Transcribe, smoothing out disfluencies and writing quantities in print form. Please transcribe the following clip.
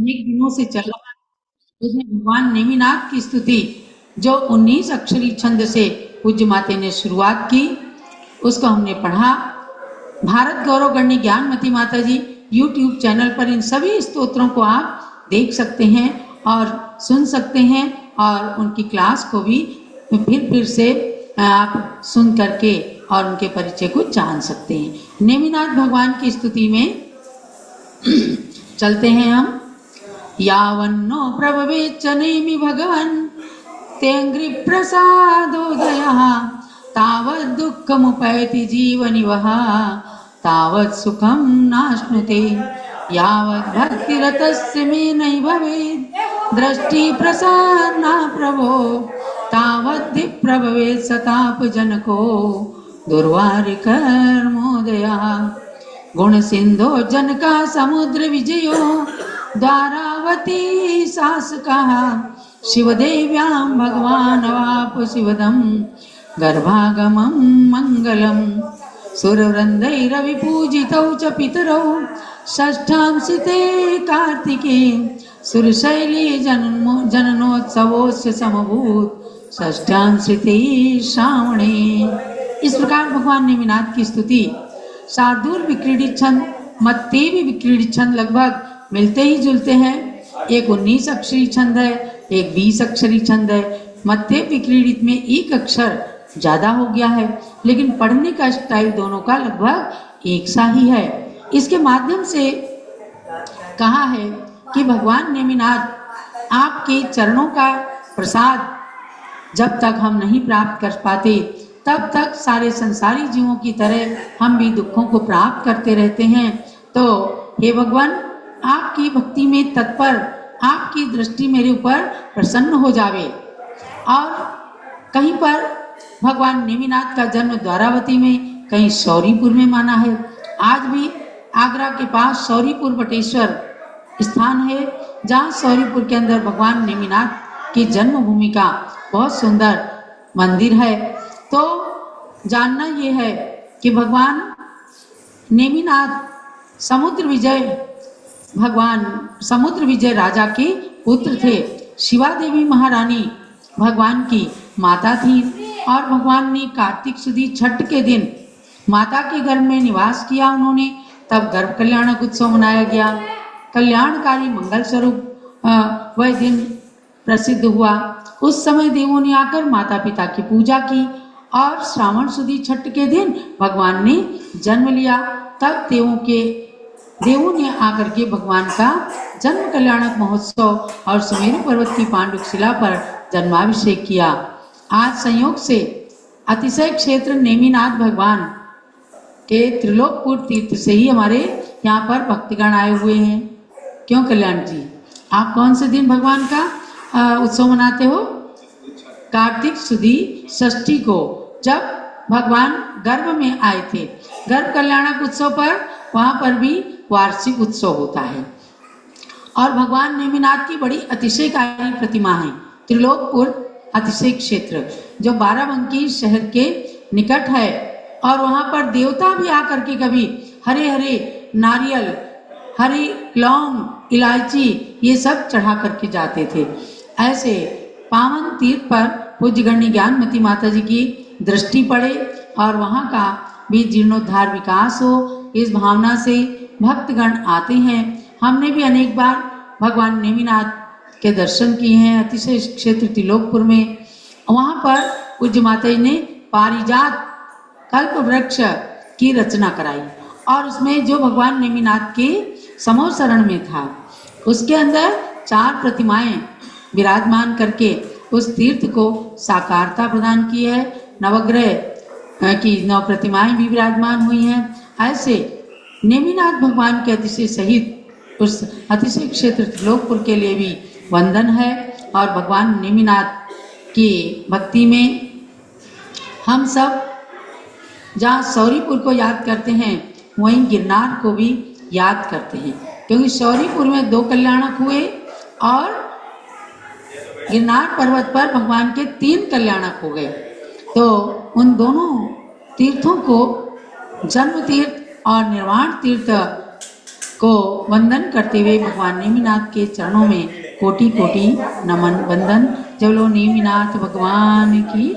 अनेक दिनों से चल रहा है। उसमें भगवान नेमिनाथ की स्तुति जो 19 अक्षरी छंद से पूज्य माते ने शुरुआत की, उसको हमने पढ़ा। भारत गौरव गण्य ज्ञानमती माता जी YouTube चैनल पर इन सभी स्तोत्रों को आप देख सकते हैं और सुन सकते हैं, और उनकी क्लास को भी फिर से आप सुन करके और उनके परिचय को जान सकते हैं। नेमिनाथ भगवान की स्तुति में चलते हैं हम। यावन्नो प्रभवेच्च नेमि भगवन् तेऽङ्घ्रि प्रसादोदयः तावद् दुःखमुपैति जीवनिवः तावत् सुखं नाश्नुते यावद् भक्तिरतस्य मे नहि भवेत् दृष्टि प्रसन्ना प्रभो तावद्धि प्रभवेत् सतापजनको दुर्वारिकर्मोदयः गुण सिंधो जनका समुद्र विजयो द्वारावती शासकः शिवदेव्यां भगवान् अवाप शिवदं गर्भागमं मंगलम् सुरवृन्दैरविपूजितौ च पितरौ षष्ठांसिते कार्तिके सुरशैली जननोत्सवोस्य समभूत षष्ठांसिते श्रावणे। इस प्रकार भगवान नेमिनाथ की स्तुति शार्दूल विक्रीडित छंद, मत्तेवी विक्रीडित छंद लगभग मिलते ही जुलते हैं। एक 19 अक्षरी छंद है, एक 20 अक्षरी छंद है। मत्ते विक्रीडित में एक अक्षर ज्यादा हो गया है, लेकिन पढ़ने का स्टाइल दोनों का लगभग एक सा ही है। इसके माध्यम से कहा है कि भगवान नेमिनाथ आपके चरणों का प्रसाद जब तक हम नहीं प्राप्त कर पाते, तब तक सारे संसारी जीवों की तरह हम भी दुखों को प्राप्त करते रहते हैं। तो हे भगवान, आपकी भक्ति में तत्पर आपकी दृष्टि मेरे ऊपर प्रसन्न हो जावे। और कहीं पर भगवान नेमिनाथ का जन्म द्वारावती में, कहीं शौरीपुर में माना है। आज भी आगरा के पास शौरीपुर बटेश्वर स्थान है, जहाँ शौरीपुर के अंदर भगवान नेमिनाथ की जन्मभूमि का बहुत सुंदर मंदिर है। तो जानना ये है कि भगवान नेमिनाथ समुद्र विजय राजा के पुत्र थे। शिवा देवी महारानी भगवान की माता थी, और भगवान ने कार्तिक सुदी छठ के दिन माता के गर्भ में निवास किया उन्होंने। तब गर्भ कल्याणक उत्सव मनाया गया। कल्याणकारी मंगल स्वरूप वह दिन प्रसिद्ध हुआ। उस समय देवों ने आकर माता पिता की पूजा की, और श्रावण सुदी छठ के दिन भगवान ने जन्म लिया। तब देवों ने आकर के भगवान का जन्म कल्याणक महोत्सव और सुमेरु पर्वत की पांडुक शिला पर जन्माभिषेक किया। आज संयोग से अतिशय क्षेत्र नेमिनाथ भगवान के त्रिलोकपुर तीर्थ से ही हमारे यहाँ पर भक्तगण आए हुए हैं। क्यों कल्याण जी, आप कौन से दिन भगवान का उत्सव मनाते हो? कार्तिक सुदी षष्ठी को, जब भगवान गर्भ में आए थे। गर्भ कल्याणक उत्सव पर वहाँ पर भी वार्षिक उत्सव होता है। और भगवान नेमिनाथ की बड़ी अतिशयकारी प्रतिमा है। त्रिलोकपुर अतिशय क्षेत्र जो बाराबंकी शहर के निकट है, और वहाँ पर देवता भी आकर के कभी हरे हरे नारियल, हरी लौंग, इलायची ये सब चढ़ा करके जाते थे। ऐसे पावन तीर्थ पर पूज्य गण्य ज्ञानमती माता जी की दृष्टि पड़े और वहाँ का भी जीर्णोद्धार विकास हो, इस भावना से भक्तगण आते हैं। हमने भी अनेक बार भगवान नेमिनाथ के दर्शन किए हैं अतिशय क्षेत्र त्रिलोकपुर में। वहाँ पर पूज्य माता जी ने पारिजात कल्प वृक्ष की रचना कराई, और उसमें जो भगवान नेमिनाथ के समोसरण में था, उसके अंदर 4 प्रतिमाएं विराजमान करके उस तीर्थ को साकारता प्रदान की है। नवग्रह की 9 प्रतिमाएं भी विराजमान हुई हैं। ऐसे नेमिनाथ भगवान के अतिशय सहित उस अतिशय क्षेत्र त्रिलोकपुर के लिए भी वंदन है। और भगवान नेमिनाथ की भक्ति में हम सब जहाँ शौरीपुर को याद करते हैं, वहीं गिरनार को भी याद करते हैं, क्योंकि शौरीपुर में 2 कल्याणक हुए और गिरनार पर्वत पर भगवान के 3 कल्याणक हो गए। तो उन दोनों तीर्थों को, जन्म तीर्थ और निर्वाण तीर्थ को वंदन करते हुए भगवान नेमिनाथ के चरणों में कोटि कोटि नमन वंदन। जब लोग नेमिनाथ भगवान की